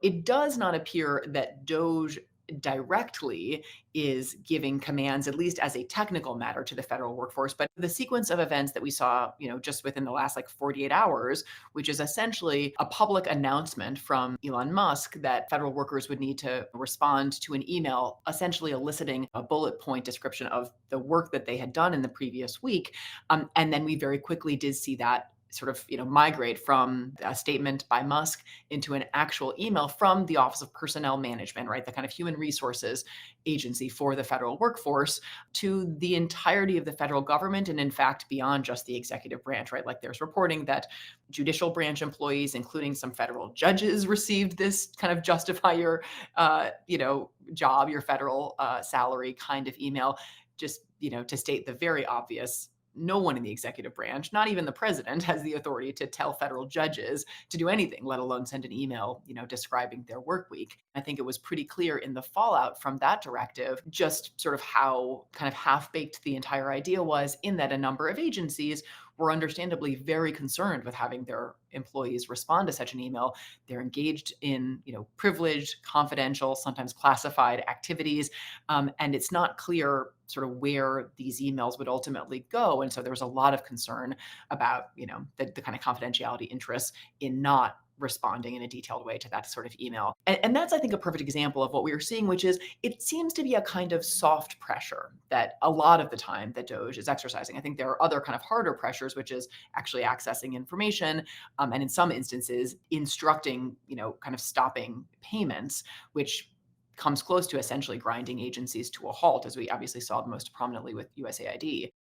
It does not appear that DOGE directly is giving commands, at least as a technical matter, to the federal workforce. But the sequence of events that we saw, just within the last like 48 hours, which is essentially a public announcement from Elon Musk that federal workers would need to respond to an email, essentially eliciting a bullet point description of the work that they had done in the previous week. And then we very quickly did see that sort of migrate from a statement by Musk into an actual email from the Office of Personnel Management, right? The kind of human resources agency for the federal workforce to the entirety of the federal government. And in fact, beyond just the executive branch, right? Like there's reporting that judicial branch employees, including some federal judges, received this kind of justify your, job, your federal salary kind of email, just, to state the very obvious. No one in the executive branch, not even the president, has the authority to tell federal judges to do anything, let alone send an email, describing their work week. I think it was pretty clear in the fallout from that directive just sort of how kind of half-baked the entire idea was, in that a number of agencies were understandably very concerned with having their employees respond to such an email. They're engaged in, privileged, confidential, sometimes classified activities, and it's not clear sort of where these emails would ultimately go. And so there was a lot of concern about, the kind of confidentiality interests in not responding in a detailed way to that sort of email. And that's, I think, a perfect example of what we are seeing, which is it seems to be a kind of soft pressure that a lot of the time that DOGE is exercising. I think there are other kind of harder pressures, which is actually accessing information, and in some instances instructing, kind of stopping payments, which comes close to essentially grinding agencies to a halt, as we obviously saw most prominently with USAID.